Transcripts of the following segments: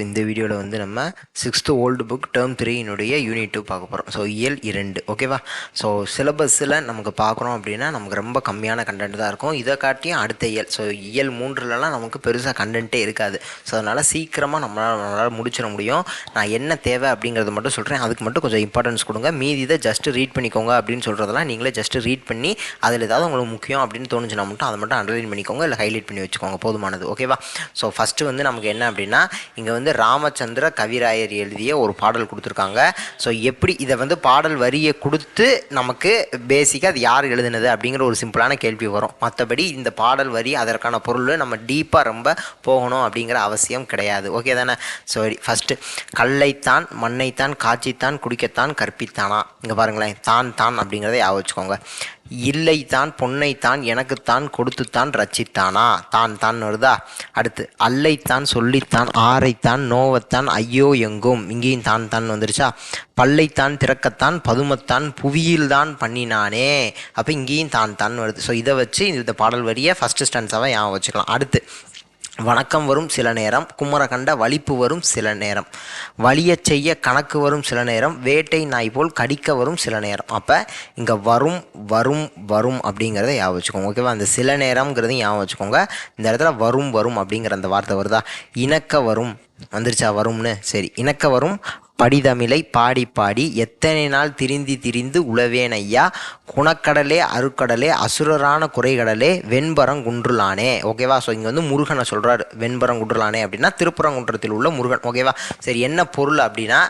இந்த வீடியோவில் வந்து நம்ம 6th old book term 3 unit 2 பார்க்க போகிறோம். ஸோ இயல் 2 ஓகேவா. ஸோ சிலபஸில் நமக்கு பார்க்குறோம் அப்படின்னா நமக்கு ரொம்ப கம்மியான கண்டென்ட் தான் இருக்கும். இதை காட்டியும் அடுத்த இயல் ஸோ இயல் 3லலாம் நமக்கு பெருசாக கண்டென்ட்டே இருக்காது. ஸோ அதனால் சீக்கிரமாக நம்மளால் முடிச்சிட முடியும். நான் என்ன தேவை அப்படிங்கிறத மட்டும் சொல்கிறேன். அதுக்கு மட்டும் கொஞ்சம் இம்பார்ட்டன்ஸ் கொடுங்க. மீதி இதை ஜஸ்ட்டு ரீட் பண்ணிக்கோங்க அப்படின்னு சொல்கிறதெல்லாம் நீங்களே ஜஸ்ட்டு ரீட் பண்ணி அதில் ஏதாவது உங்களுக்கு முக்கியம் அப்படின்னு தோணுச்சுன்னா மட்டும் அதை மட்டும் அண்டர்லைன் பண்ணிக்கோங்க, இல்லை ஹைலைட் பண்ணி வச்சுக்கோங்க, போதுமானது ஓகேவா. ஸோ ஃபஸ்ட்டு வந்து நமக்கு என்ன அப்படின்னா இங்கே வந்து ராமச்சந்திர கவிராயர் எழுதிய ஒரு பாடல் கொடுத்துருக்காங்க. ஸோ எப்படி இதை வந்து பாடல் வரியை கொடுத்து நமக்கு பேசிக்காக அது யார் எழுதுனது அப்படிங்கிற ஒரு சிம்பிளான கேள்வி வரும். மற்றபடி இந்த பாடல் வரி அதற்கான பொருள் நம்ம டீப்பாக ரொம்ப போகணும் அப்படிங்கிற அவசியம் கிடையாது. ஓகே தானே. சரி, ஃபஸ்ட்டு கல்லைத்தான் மண்ணைத்தான் காட்சித்தான் குடிக்கத்தான் கற்பித்தானா. இங்கே பாருங்களேன், தான் தான் அப்படிங்கிறத ஞாபகம் வச்சுக்கோங்க. இல்லைத்தான் பொன்னைத்தான் எனக்குத்தான் கொடுத்துத்தான் ரச்சித்தானா. தான் தான் வருதா. அடுத்து அல்லைத்தான் சொல்லித்தான் ஆரைத்தான் நோவத்தான் ஐயோ எங்கும். இங்கேயும் தான் தான் வந்துருச்சா. பல்லைத்தான் திறக்கத்தான் பதுமத்தான் புவியில்தான் பண்ணினானே. அப்போ இங்கேயும் தான் தான் வருது. ஸோ இதை வச்சு இந்த பாடல் வரியை ஃபஸ்ட்டு ஸ்டான்ஸாவை ஞாபகம் வச்சுக்கலாம். அடுத்து வணக்கம் வரும் சில நேரம், குமரகண்ட வலிப்பு வரும் சில நேரம், வலியச் செய்ய கணக்கு வரும் சில நேரம், வேட்டை நாய் போல் கடிக்க வரும் சில நேரம். அப்போ இங்கே வரும் வரும் வரும் அப்படிங்கிறத ஞாபகம் வச்சுக்கோங்க ஓகேவா. அந்த சில நேரம்ங்கிறதையும் ஞாபகம் வச்சுக்கோங்க. இந்த இடத்துல வரும் வரும் அப்படிங்கிற அந்த வார்த்தை வருதா. இணக்க வரும் வந்துருச்சா வரும்னு. சரி, இணக்க வரும் படிதமிழை பாடி பாடி எத்தனை நாள் திரிந்து திரிந்து உழவேன் ஐயா, குணக்கடலே அருக்கடலே அசுரரான குறைகடலே வெண்பரங்குன்றுலானே. ஓகேவா. ஸோ இங்கே வந்து முருகனை சொல்கிறார். வெண்பரங்குன்றுலானே அப்படின்னா திருப்பரங்குன்றத்தில் உள்ள முருகன். ஓகேவா. சரி, என்ன பொருள் அப்படின்னா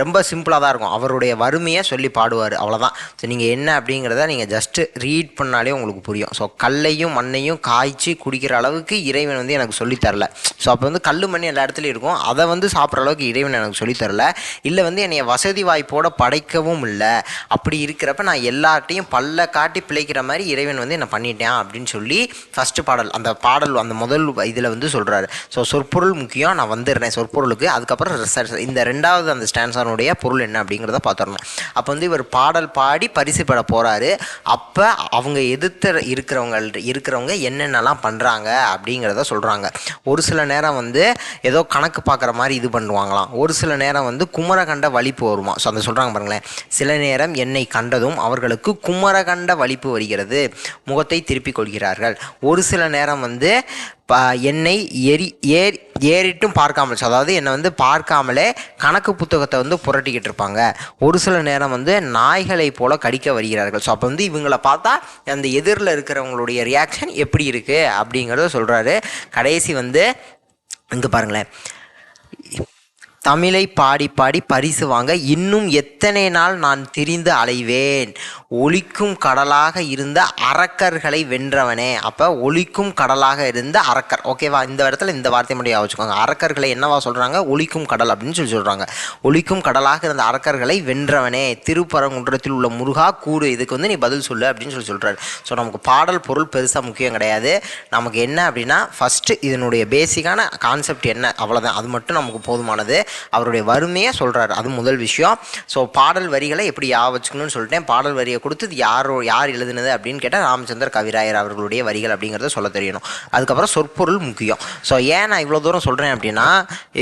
ரொம்ப சிம்பிளாக தான் இருக்கும். அவருடைய வறுமையை சொல்லி பாடுவார், அவ்வளோதான். ஸோ நீங்கள் என்ன அப்படிங்கிறத நீங்கள் ஜஸ்ட்டு ரீட் பண்ணாலே உங்களுக்கு புரியும். ஸோ கல்லையும் மண்ணையும் காய்ச்சி குடிக்கிற அளவுக்கு இறைவன் வந்து எனக்கு சொல்லித்தரல. ஸோ அப்போ வந்து கல் மண் எல்லா இடத்துலையும் இருக்கும், அதை வந்து சாப்பிட்ற அளவுக்கு இறைவன் எனக்கு சொல்லித்தரல. இல்லை வந்து என்னைய வசதி வாய்ப்போடு படைக்கவும் இல்லை. அப்படி இருக்கிறப்ப நான் எல்லார்ட்டையும் பல்ல காட்டி பிழைக்கிற மாதிரி இறைவன் வந்து என்னை பண்ணிட்டேன் அப்படின்னு சொல்லி ஃபஸ்ட்டு பாடல் அந்த முதல் இதில் வந்து சொல்கிறாரு. ஸோ சொற்பொருள் முக்கியம், நான் வந்துடுறேன் சொற்பொருளுக்கு. அதுக்கப்புறம் இந்த ரெண்டாவது அந்த ஸ்டான்ஸானுடைய பொருள் என்ன அப்படிங்கிறத பார்த்துடணும். அப்போ வந்து இவர் பாடல் பாடி பரிசு பெற போகிறாரு. அப்போ அவங்க எதிர்த்து இருக்கிறவங்க என்னென்னலாம் பண்ணுறாங்க அப்படிங்கிறத சொல்கிறாங்க. ஒரு சில நேரம் வந்து ஏதோ கணக்கு பார்க்குற மாதிரி இது பண்ணுவாங்களாம். ஒரு சில நேரம் வந்து குமரகண்ட வலிப்பு வருமா. ஸோ அந்த சொல்கிறாங்க பாருங்களேன். சில நேரம் என்னை கண்டதும் அவர்களுக்கு குமரகண்ட வலிப்பு வருகிறது, முகத்தை திருப்பிக் கொள்கிறார்கள். ஒரு சில நேரம் வந்து என்னை ஏறிட்டும் பார்க்காமல், அதாவது என்னை வந்து பார்க்காமலே கணக்கு புத்தகத்தை வந்து புரட்டிக்கிட்டு இருப்பாங்க. ஒரு சில நேரம் வந்து நாய்களை போல கடிக்க வருகிறார்கள். ஸோ அப்போ வந்து இவங்களை பார்த்தா அந்த எதிரில் இருக்கிறவங்களுடைய ரியாக்ஷன் எப்படி இருக்குது அப்படிங்கிறத சொல்கிறாரு. கடைசி வந்து இங்கே பாருங்களேன், தமிழை பாடி பாடி பரிசு வாங்க இன்னும் எத்தனை நாள் நான் திரிந்து அலைவேன், ஒலிக்கும் கடலாக இருந்த அரக்கர்களை வென்றவனே. அப்போ ஒலிக்கும் கடலாக இருந்த அரக்கர். ஓகேவா. இந்த இடத்துல இந்த வார்த்தை மட்டும் யோசிச்சுக்கோங்க. அரக்கர்களை என்னவா சொல்கிறாங்க, ஒலிக்கும் கடல் அப்படின்னு சொல்கிறாங்க. ஒலிக்கும் கடலாக இருந்த அரக்கர்களை வென்றவனே, திருப்பரங்குன்றத்தில் உள்ள முருகா கூடு, இதுக்கு வந்து நீ பதில் சொல்லு அப்படின்னு சொல்கிறாரு. ஸோ நமக்கு பாடல் பொருள் பெருசாக முக்கியம் கிடையாது. நமக்கு என்ன அப்படின்னா ஃபஸ்ட்டு இதனுடைய பேசிக்கான கான்செப்ட் என்ன, அவ்வளோதான். அது மட்டும் நமக்கு போதுமானது. அவருடைய வறுமையை சொல்கிறார், அது முதல் விஷயம். ஸோ பாடல் வரிகளை எப்படி வச்சுக்கணும்னு சொல்லிட்டேன். பாடல் வரியை கொடுத்து யார் எழுதுனது அப்படின்னு கேட்டால் ராமச்சந்திர கவிராயர் அவர்களுடைய வரிகள் அப்படிங்கிறத சொல்ல தெரியணும். அதுக்கப்புறம் சொற்பொருள் முக்கியம். ஸோ ஏன் நான் இவ்வளோ தூரம் சொல்கிறேன் அப்படின்னா,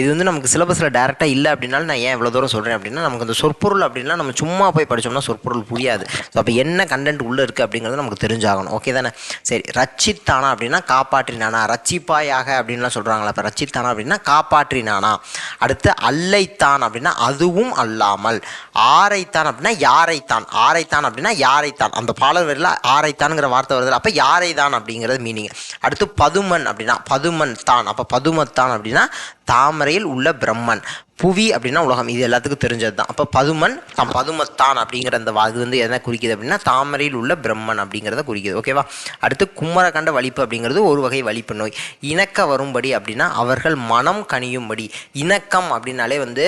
இது வந்து நமக்கு சிலபஸில் டேரெக்டாக இல்லை அப்படின்னாலும் நான் ஏன் இவ்வளோ தூரம் சொல்கிறேன் அப்படின்னா, நமக்கு அந்த சொற்பொருள் அப்படின்னா நம்ம சும்மா போய் படித்தோம்னா சொற்பொருள் புரியாது. ஸோ அப்போ என்ன கண்டென்ட் உள்ளே இருக்குது அப்படிங்கிறது நமக்கு தெரிஞ்சாகணும். ஓகே தானே. சரி, ரச்சித்தானா அப்படின்னா காப்பாற்றினானா, ரச்சிப்பாயாக அப்படின்லாம் சொல்கிறாங்களா. இப்போ ரச்சித்தானா அப்படின்னா காப்பாற்றினானா. அடுத்து அல்லைத்தான் அப்படின்னா அதுவும் அல்லாமல், ஆரைத்தான் அப்படின்னா யாரைத்தான், ஆரைத்தான் அப்படின்னா யாரைத்தான். அந்த பாடல் வரியில் ஆரைத்தான்ங்கிற வார்த்தை வருது. அப்போ யாரைதான் அப்படிங்கிறது மீனிங். அடுத்து பதுமன் அப்படின்னா பதுமன் தான். அப்போ பதுமத்தான் அப்படின்னா தாமரையில் உள்ள பிரம்மன், புவி அப்படின்னா உலகம், இது எல்லாத்துக்கும் தெரிஞ்சது தான். அப்போ பதுமன் பதுமத்தான் அப்படிங்கிற அந்த இது வந்து எதை குறிக்குது அப்படின்னா தாமரையில் உள்ள பிரம்மன் அப்படிங்கிறத குறிக்குது. ஓகேவா. அடுத்து குமரகண்ட வலிப்பு அப்படிங்கிறது ஒரு வகை வலிப்பு நோய். இணக்க வரும்படி அப்படின்னா அவர்கள் மனம் கனியும்படி. இணக்கம் அப்படின்னாலே வந்து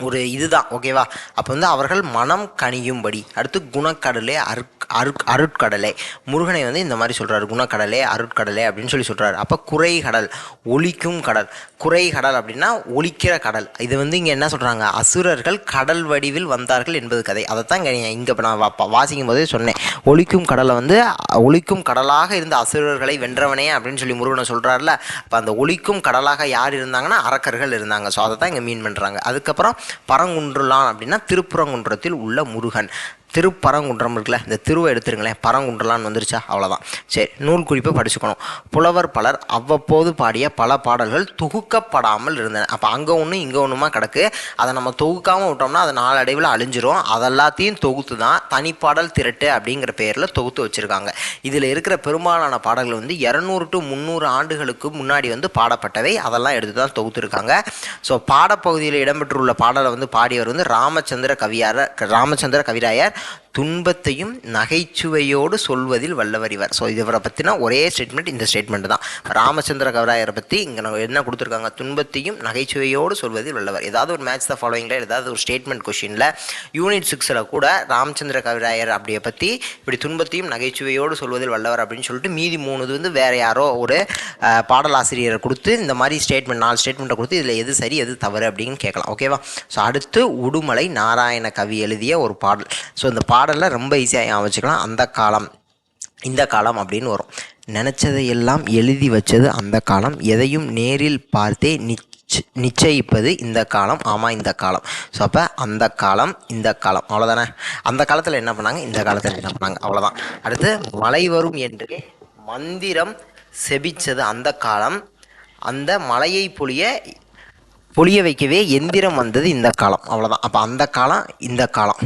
ஒரு இதுதான். ஓகேவா? அப்போ வந்து அவர்கள் மனம் கனியும்படி. அடுத்து குணக்கடலே அருட்கடலே. முருகனை வந்து இந்த மாதிரி சொல்கிறாரு, குணக்கடலே அருட்கடலே அப்படின்னு சொல்கிறாரு. அப்போ குறைகடல், ஒலிக்கும் கடல். குறைகடல் அப்படின்னா ஒலிக்கிற கடல். இது வந்து இங்கே என்ன சொல்கிறாங்க, அசுரர்கள் கடல் வடிவில் வந்தார்கள் என்பது கதை. அதைத்தான் இங்கே இப்போ நான் வாசிக்கும் போதே சொன்னேன். ஒலிக்கும் கடலை வந்து ஒலிக்கும் கடலாக இருந்த அசுரர்களை வென்றவனே அப்படின்னு சொல்லி முருகனை சொல்கிறாருல. அப்போ அந்த ஒலிக்கும் கடலாக யார் இருந்தாங்கன்னா அரக்கர்கள் இருந்தாங்க. ஸோ அதை தான் இங்கே மீன் பண்ணுறாங்க. அதுக்கப்புறம் பரங்குன்றுலான் அப்படின்னா திருப்பரங்குன்றத்தில் உள்ள முருகன். திருப்பரங்குன்றம் இருக்குல்ல, இந்த திருவை எடுத்துருங்களேன், பரங்குன்றலான்னு வந்துருச்சா, அவ்வளோதான். சரி, நூல் குறிப்பை படிச்சுக்கணும். புலவர் பலர் அவ்வப்போது பாடிய பல பாடல்கள் தொகுக்கப்படாமல் இருந்தன. அப்போ அங்கே ஒன்று இங்கே ஒன்றுமா கிடக்கு. அதை நம்ம தொகுக்காமல் விட்டோம்னா அது நாளடைவில் அழிஞ்சிரும். அதெல்லாத்தையும் தொகுத்து தான் தனிப்பாடல் திரட்டு அப்படிங்கிற பேரில் தொகுத்து வச்சுருக்காங்க. இதில் இருக்கிற பெரும்பாலான பாடல்கள் வந்து 200 to 300 ஆண்டுகளுக்கு முன்னாடி வந்து பாடப்பட்டவை. அதெல்லாம் எடுத்து தான் தொகுத்துருக்காங்க. ஸோ பாடப்பகுதியில் இடம்பெற்றுள்ள பாடலை வந்து பாடியவர் வந்து ராமச்சந்திர கவிராயர். துன்பத்தையும் நகைச்சுவையோடு சொல்வதில் வல்லவர் இவர். ஸோ இவரை பற்றினா ஒரே ஸ்டேட்மெண்ட், இந்த ஸ்டேட்மெண்ட் தான். ராமச்சந்திர கவிராயரை பற்றி இங்கே என்ன கொடுத்துருக்காங்க, துன்பத்தையும் நகைச்சுவையோடு சொல்வதில் வல்லவர். ஏதாவது ஒரு மேட்ச் த ஃபாலோயிங்கில் ஏதாவது ஒரு ஸ்டேட்மெண்ட் கொஷினில் யூனிட் 6 கூட ராமச்சந்திர கவிராயர் அப்படியே பற்றி இப்படி துன்பத்தையும் நகைச்சுவையோடு சொல்வதில் வல்லவர் அப்படின்னு சொல்லிட்டு மீதி 3 வந்து வேறு யாரோ ஒரு பாடலாசிரியரை கொடுத்து இந்த மாதிரி ஸ்டேட்மெண்ட் 4 ஸ்டேட்மெண்ட்டை கொடுத்து இதில் எது சரி எது தவறு அப்படின்னு கேட்கலாம். ஓகேவா? ஸோ அடுத்து உடுமலை நாராயண கவி எழுதிய ஒரு பாடல். ஸோ இந்த பாடலில் ரொம்ப ஈஸியாக வச்சுக்கலாம். அந்த காலம் இந்த காலம் அப்படின்னு வரும். நினச்சதையெல்லாம் எழுதி வச்சது அந்த காலம், எதையும் நேரில் பார்த்தே நிச்சயிப்பது இந்த காலம். ஆமாம், இந்த காலம். ஸோ அப்போ அந்த காலம் இந்த காலம், அவ்வளோதானே. அந்த காலத்தில் என்ன பண்ணாங்க, இந்த காலத்தில் என்ன பண்ணாங்க, அவ்வளோதான். அடுத்து மழை வரும் என்று மந்திரம் செபிச்சது அந்த காலம், அந்த மலையை பொழிய வைக்கவே எந்திரம் வந்தது இந்த காலம், அவ்வளோதான். அப்போ அந்த காலம் இந்த காலம்,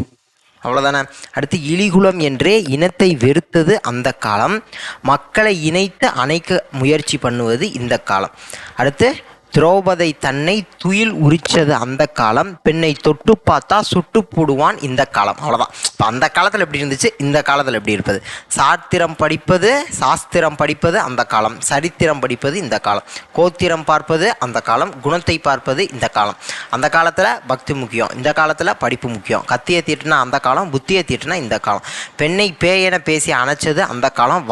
அவ்வளோதானே. அடுத்து இலிகுலம் என்றே இனத்தை வெறுத்தது அந்த காலம், மக்களை இணைத்து அணைக்க முயற்சி பண்ணுவது இந்த காலம். அடுத்து திரௌபதி தன்னை துயில் உரிச்சது அந்த காலம், பெண்ணை தொட்டு பார்த்தா சுட்டு போடுவான் இந்த காலம், அவ்வளோதான். இப்போ அந்த காலத்தில் எப்படி இருந்துச்சு, இந்த காலத்தில் எப்படி இருப்பது. சாஸ்திரம் படிப்பது அந்த காலம், சரித்திரம் படிப்பது இந்த காலம், கோத்திரம் பார்ப்பது அந்த காலம், குணத்தை பார்ப்பது இந்த காலம். அந்த காலத்தில் பக்தி முக்கியம், இந்த காலத்தில் படிப்பு முக்கியம். கத்தியை தீட்டுனா அந்த காலம், புத்தியை தீட்டுனா இந்த காலம். பெண்ணை பேயென பேசி அணைச்சது அந்த காலம்,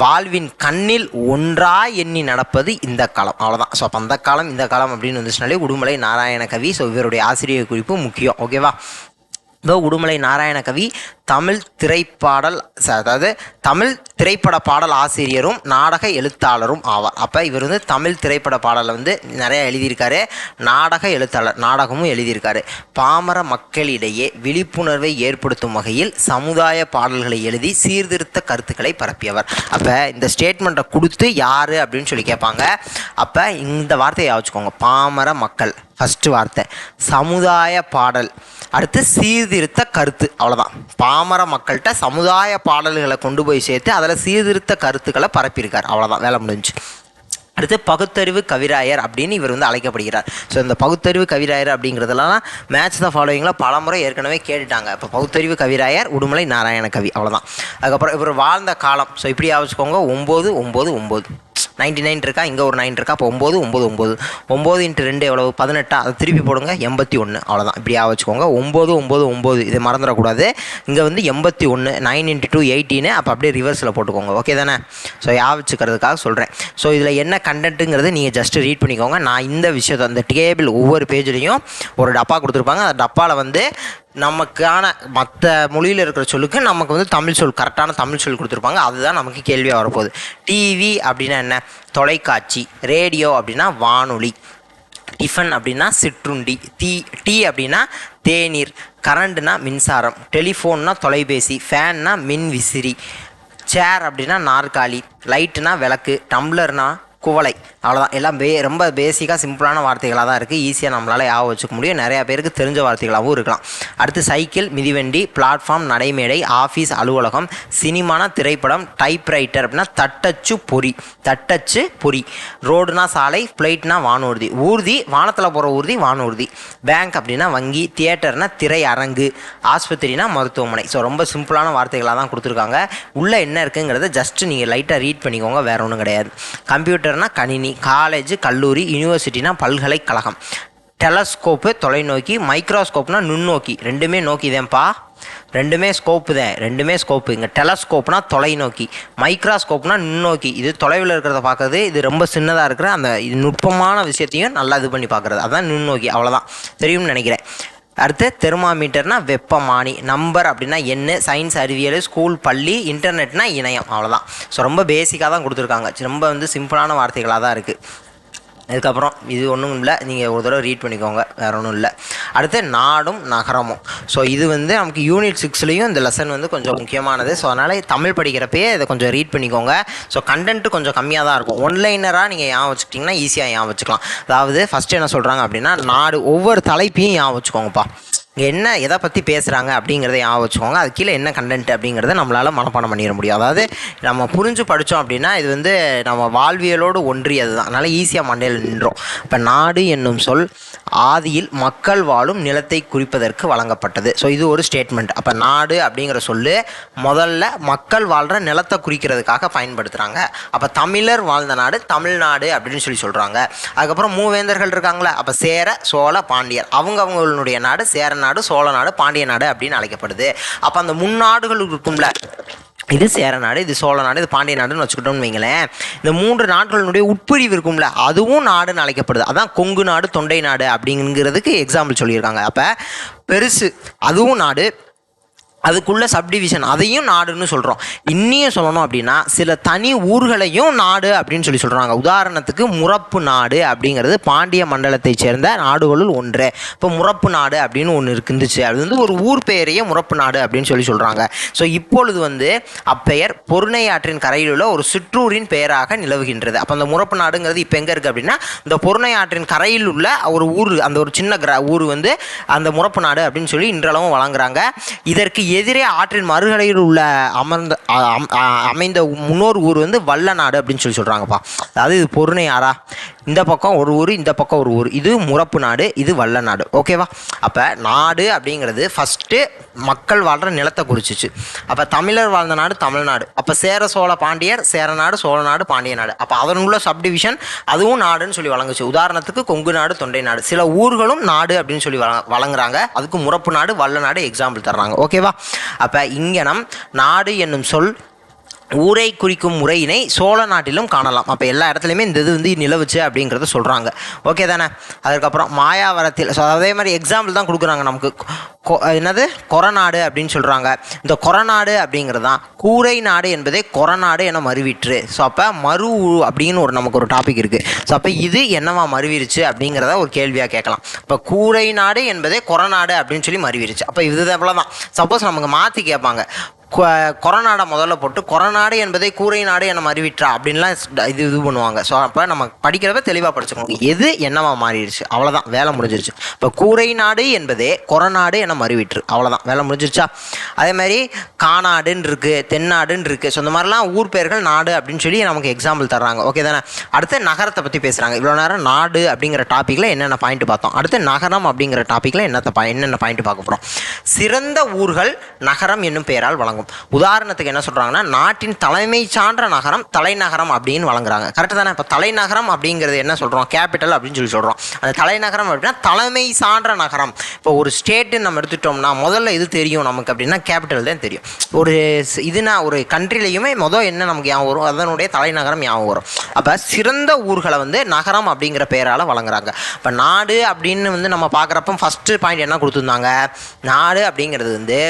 வாழ்வின் கண்ணில் ஒன்றாய் எண்ணி நடப்பது இந்த காலம், அவ்வளோதான். ஸோ அப்போ அந்த காலம் இந்த காலம் அப்படின்னு வந்துச்சுனாலே உடுமலை நாராயண கவி. ஸோ இவருடைய ஆசிரியர் குறிப்பு முக்கியம். ஓகேவா? இதோ உடுமலை நாராயண கவி தமிழ் திரைப்பட பாடல் ஆசிரியரும் நாடக எழுத்தாளரும் ஆவார். அப்போ இவர் வந்து தமிழ் திரைப்பட பாடலை வந்து நிறைய எழுதியிருக்காரு, நாடக எழுத்தாளர், நாடகமும் எழுதியிருக்காரு. பாமர மக்களிடையே விழிப்புணர்வை ஏற்படுத்தும் வகையில் சமுதாய பாடல்களை எழுதி சீர்திருத்த கருத்துக்களை பரப்பியவர். அப்போ இந்த ஸ்டேட்மெண்ட்டை கொடுத்து யார் அப்படின்னு சொல்லி கேட்பாங்க. அப்போ இந்த வார்த்தையை வச்சுக்கோங்க, பாமர மக்கள் ஃபஸ்ட்டு வார்த்தை, சமுதாய பாடல், அடுத்து சீர்திருத்த கருத்து, அவ்வளோதான். பாமர மக்கள்கிட்ட சமுதாய பாடல்களை கொண்டு போய் சேர்த்து அதில் சீர்திருத்த கருத்துக்களை பரப்பியிருக்கார், அவ்வளோதான், வேலை முடிஞ்சு. அடுத்து பகுத்தறிவு கவிராயர் அப்படின்னு இவர் வந்து அழைக்கப்படுகிறார். ஸோ இந்த பகுத்தறிவு கவிராயர் அப்படிங்கிறதுலாம் மேட்ச் த ஃபாலோயிங்கில் பலமுறை ஏற்கனவே கேட்டுட்டாங்க. இப்போ பகுத்தறிவு கவிராயர் உடுமலை நாராயண கவி, அவ்வளோதான். அதுக்கப்புறம் இவர் வாழ்ந்த காலம். ஸோ இப்படி வச்சுக்கோங்க, 9 99 இருக்கா, இங்கே ஒரு 9 இருக்கா, அப்போ 9 9 × 2 எவ்வளவு, 18. அதை திருப்பி போடுங்க, 81, அவ்வளோதான். இப்படி வச்சுக்கோங்க, 9 இதை மறந்துடக்கூடாது. இங்கே வந்து 81, 9 × 2 18. அப்போ அப்படியே ரிவர்ஸில் போட்டுக்கோங்க, ஓகே தானே. ஸோ வச்சுக்கிறதுக்காக சொல்கிறேன். ஸோ இதில் என்ன கண்டென்ட்டுங்கிறது நீங்கள் ஜஸ்ட் ரீட் பண்ணிக்கோங்க. நான் இந்த விஷயத்தை அந்த டேபிள் ஒவ்வொரு பேஜ்லேயும் ஒரு டப்பா கொடுத்துருப்பாங்க. அந்த டப்பாவில் வந்து நமக்கான மற்ற மொழியில் இருக்கிற சொல்லுக்கு நமக்கு வந்து தமிழ் சொல், கரெக்டான தமிழ் சொல் கொடுத்துருப்பாங்க. அதுதான் நமக்கு கேள்வியாக வரப்போகுது. டிவி அப்படின்னா என்ன, தொலைக்காட்சி. ரேடியோ அப்படின்னா வானொலி. டிஃபன் அப்படின்னா சிற்றுண்டி. டீ அப்படின்னா தேநீர். கரண்ட்னா மின்சாரம். டெலிஃபோன்னா தொலைபேசி. ஃபேன்னா மின் விசிறி. சேர் அப்படின்னா நாற்காலி. லைட்டுனா விளக்கு. டம்ளர்னா குவளை, அவ்வளோதான். எல்லாம் ரொம்ப பேசிக்காக சிம்பிளான வார்த்தைகளாக தான் இருக்குது. ஈஸியாக நம்மளால் வச்சுக்க முடியும். நிறையா பேருக்கு தெரிஞ்ச வார்த்தைகளாகவும் இருக்கலாம். அடுத்து சைக்கிள், மிதிவண்டி, பிளாட்ஃபார்ம், நடைமேடை, ஆஃபீஸ், அலுவலகம், சினிமானா திரைப்படம், டைப்ரைட்டர் அப்படின்னா தட்டச்சு பொறி. ரோடுனா சாலை, ஃப்ளைட்னா வானூர்தி. ஊர்தி வானத்தில் போகிற ஊர்தி வானூர்தி. பேங்க் அப்படின்னா வங்கி. தியேட்டர்னா திரை அரங்கு. ஆஸ்பத்திரினா மருத்துவமனை. ஸோ ரொம்ப சிம்பிளான வார்த்தைகளாக தான் கொடுத்துருக்காங்க. உள்ளே என்ன இருக்குங்கிறத ஜஸ்ட்டு நீங்கள் லைட்டாக ரீட் பண்ணிக்கோங்க, வேறு ஒன்றும் கிடையாது. கம்ப்யூட்டர்னா கணினி. காலேஜ், கல்லூரி. யூனிவர்சிட்டினா பல்கலைக்கழகம். டெலஸ்கோப்பு தொலைநோக்கி, மைக்ரோஸ்கோப்னா நுண்ணோக்கி. ரெண்டுமே நோக்கி தான்ப்பா, ரெண்டுமே ஸ்கோப்பு தான், ரெண்டுமே ஸ்கோப்பு. இங்கே டெலஸ்கோப்னா தொலைநோக்கி, மைக்ரோஸ்கோப்னா நுண்ணோக்கி. இது தொலைவில் இருக்கிறத பார்க்குறது, இது ரொம்ப சின்னதாக இருக்கிற அந்த இது நுட்பமான விஷயத்தையும் நல்லா இது பண்ணி பார்க்குறது, அதுதான் நுண்ணோக்கி. அவ்வளோதான், தெரியும்னு நினைக்கிறேன். அடுத்து தெர்மாமீட்டர்னா வெப்பமானி, நம்பர் அப்படின்னா என்ன, சயின்ஸ் அறிவியல், ஸ்கூல் பள்ளி, இன்டர்நெட்னா இணையம். அவ்வளோதான். ஸோ ரொம்ப பேசிக்காக தான் கொடுத்துருக்காங்க, ரொம்ப வந்து சிம்பிளான வார்த்தைகளாக தான் இருக்குது. அதுக்கப்புறம் இது ஒன்றும் இல்லை, நீங்கள் ஒரு தடவை ரீட் பண்ணிக்கோங்க, வேறு ஒன்றும் இல்லை. அடுத்து நாடும் நகரமும். ஸோ இது வந்து நமக்கு யூனிட் 6லேயும் இந்த லெசன் வந்து கொஞ்சம் முக்கியமானது. ஸோ அதனால் தமிழ் படிக்கிறப்பயே இதை கொஞ்சம் ரீட் பண்ணிக்கோங்க. ஸோ கண்டென்ட்டு கொஞ்சம் கம்மியாக தான் இருக்கும். ஒன்லைனராக நீங்கள் ஞாபகம் வச்சுக்கிட்டிங்கன்னா ஈஸியாக ஞாபகம் வச்சுக்கலாம். அதாவது ஃபஸ்ட்டு என்ன சொல்கிறாங்க அப்படின்னா, நாடு ஒவ்வொரு தலைப்பையும் ஞாபகம் வச்சுக்கோங்கப்பா. என்ன எதை பற்றி பேசுகிறாங்க அப்படிங்கிறத ஞாபகம் வச்சுக்கோங்க. அது கீழே என்ன கண்டென்ட் அப்படிங்கிறத நம்மளால் மனப்பாடம் பண்ணிட முடியும். அதாவது நம்ம புரிஞ்சு படித்தோம் அப்படின்னா இது வந்து நம்ம வாழ்வியலோடு ஒன்றியது தான், அதனால் ஈஸியாக மண்டையில் நின்றோம். இப்போ நாடு என்னும் சொல் ஆதியில் மக்கள் வாழும் நிலத்தை குறிப்பதற்கு வழங்கப்பட்டது. ஸோ இது ஒரு ஸ்டேட்மெண்ட். அப்போ நாடு அப்படிங்கிற சொல்லு முதல்ல மக்கள் வாழ்கிற நிலத்தை குறிக்கிறதுக்காக பயன்படுத்துகிறாங்க. அப்போ தமிழர் வாழ்ந்த நாடு தமிழ்நாடு அப்படின்னு சொல்கிறாங்க. அதுக்கப்புறம் மூவேந்தர்கள் இருக்காங்களே, அப்போ சேர சோழ பாண்டியர், அவங்களுடைய நாடு சேர நாடு, சோழ நாடு, பாண்டிய நாடு அப்படின்னு அழைக்கப்படுது. அப்போ அந்த முன்னாடுகள் இருக்கும்ல, இது சேர நாடு, இது சோழ நாடு, இது பாண்டிய நாடுன்னு வச்சுக்கிட்டோம்னு வைங்களேன். இந்த 3 நாடுகளுடைய உட்பிரிவு இருக்கும்ல, அதுவும் நாடுன்னு அழைக்கப்படுது. அதான் கொங்கு நாடு, தொண்டை நாடு அப்படிங்கிறதுக்கு எக்ஸாம்பிள் சொல்லியிருக்காங்க. அப்போ பெருசு அதுவும் நாடு, அதுக்குள்ள சப்டிவிஷன் அதையும் நாடுன்னு சொல்கிறோம். இன்னியும் சொல்லணும் அப்படின்னா சில தனி ஊர்களையும் நாடு அப்படின்னு சொல்கிறாங்க. உதாரணத்துக்கு முறப்பு நாடு அப்படிங்கிறது பாண்டிய மண்டலத்தை சேர்ந்த நாடுகளுள் ஒன்று. இப்போ முறப்பு நாடு அப்படின்னு ஒன்று இருந்துச்சு, அது வந்து ஒரு ஊர் பெயரையே முறப்பு நாடு அப்படின்னு சொல்கிறாங்க. ஸோ இப்பொழுது வந்து அப்பெயர் பொருணை ஆற்றின் கரையில் உள்ள ஒரு சிற்றூரின் பெயராக நிலவுகின்றது. அப்போ அந்த முறப்பு நாடுங்கிறது இப்போ எங்கே இருக்குது அப்படின்னா, இந்த பொருணை ஆற்றின் கரையில் உள்ள ஒரு ஊர், அந்த ஒரு சின்ன ஊர் வந்து அந்த முறப்பு நாடு அப்படின்னு சொல்லி இன்றளவும் வழங்குறாங்க. இதற்கு எதிரே ஆற்றின் மறுகரையில் உள்ள அமைந்த முன்னோர் ஊர் வந்து வல்லநாடு அப்படின்னு சொல்கிறாங்கப்பா. அதாவது இது பொருணை ஆறா, இந்த பக்கம் ஒரு ஊர், இந்த பக்கம் ஒரு ஊர், இது முறப்பு நாடு, இது வல்லநாடு. ஓகேவா? அப்போ நாடு அப்படிங்கிறது ஃபஸ்ட்டு மக்கள் வாழ்கிற நிலத்தை குறிச்சிச்சு. அப்போ தமிழர் வாழ்ந்த நாடு தமிழ்நாடு. அப்போ சேர சோழ பாண்டியர், சேர நாடு, சோழ நாடு, பாண்டிய நாடு. அப்போ அதனுள்ள சப்டிவிஷன் அதுவும் நாடுன்னு சொல்லி வழங்குச்சு. உதாரணத்துக்கு கொங்கு நாடு, தொண்டை நாடு. சில ஊர்களும் நாடு அப்படின்னு சொல்லி வழங்குறாங்க. அதுக்கு முறப்பு நாடு, வல்ல நாடு எக்ஸாம்பிள் தர்றாங்க. ஓகேவா? அப்போ இங்கனம் நாடு என்னும் சொல் ஊரை குறிக்கும் முறையினை சோழ நாட்டிலும் காணலாம். அப்போ எல்லா இடத்துலையுமே இந்த இது வந்து நிலவுச்சு அப்படிங்கிறத சொல்கிறாங்க. ஓகே தானே? அதுக்கப்புறம் மாயாவரத்தில், ஸோ அதே மாதிரி எக்ஸாம்பிள் தான் கொடுக்குறாங்க நமக்கு. என்னது கொரநாடு அப்படின்னு சொல்கிறாங்க. இந்த கொரநாடு அப்படிங்கிறது தான் கூரை நாடு என்பதே கொரநாடு என மறுவிற்று. ஸோ அப்போ மறு அப்படின்னு நமக்கு ஒரு டாபிக் இருக்குது. ஸோ அப்போ இது என்னவா மறுவிருச்சு அப்படிங்கிறத ஒரு கேள்வியாக கேட்கலாம். இப்போ கூரை நாடு என்பதே கொரநாடு அப்படின்னு சொல்லி மறுவிருச்சு. அப்போ இது தான். சப்போஸ் நமக்கு மாற்றி கேட்பாங்க, கொரநாடை முதல்ல போட்டு கொரநாடு என்பதை கூரை நாடு என மறுவிற்றா அப்படின்லாம் இது பண்ணுவாங்க. ஸோ அப்போ நம்ம படிக்கிறப்ப தெளிவாக படிச்சுக்கணும், எது என்னவா மாறிடுச்சு, அவ்வளோதான், வேலை முடிஞ்சிருச்சு. இப்போ கூரை நாடு என்பதே கொரநாடு என மறுவிற்று, அவ்வளோதான், வேலை முடிஞ்சிருச்சா? அதே மாதிரி காநாடுன்னு இருக்குது, தென்னாடுன்னு இருக்குது. ஸோ இந்த மாதிரிலாம் ஊர் பெயர்கள் நாடு அப்படின்னு சொல்லி நமக்கு எக்ஸாம்பிள் தர்றாங்க. ஓகே தானே? அடுத்து நகரத்தை பற்றி பேசுகிறாங்க. இவ்வளோ நேரம் நாடு அப்படிங்கிற டாப்பிக்கில் என்னென்ன பாயிண்ட் பார்த்தோம். அடுத்து நகரம் அப்படிங்கிற டாப்பிக்கில் என்னென்ன பாயிண்ட் பார்க்க போகிறோம். சிறந்த ஊர்கள் நகரம் என்னும் பெயரால் வழங்கும். உதாரணத்துக்கு என்ன சொல்றாங்கன்னா, நாட்டின் தலைமை சான்ற நகரம் தலைநகரம் அப்படின்னு வழங்குறாங்க. கரெக்ட் தானே? இப்போ தலைநகரம் அப்படிங்கிறது என்ன சொல்றோம், கேபிட்டல் அப்படின்னு சொல்லி சொல்றோம். அந்த தலைநகரம் அப்படின்னா தலைமை சான்ற நகரம். இப்போ ஒரு ஸ்டேட்டு நம்ம எடுத்துட்டோம்னா முதல்ல இது தெரியும் நமக்கு அப்படின்னா கேபிட்டல் தான் தெரியும். ஒரு இதுனா ஒரு கண்ட்ரிலையுமே என்ன நமக்கு ஞாபகம் வரும், அதனுடைய தலைநகரம் ஞாபகம் வரும். அப்போ சிறந்த ஊர்களை வந்து நகரம் அப்படிங்கிற பெயரால் வழங்குறாங்க. இப்போ நாடு அப்படின்னு நம்ம பார்க்குறப்ப ஃபர்ஸ்ட் பாயிண்ட் என்ன கொடுத்துருந்தாங்க, நாடு அப்படிங்கிறது வந்து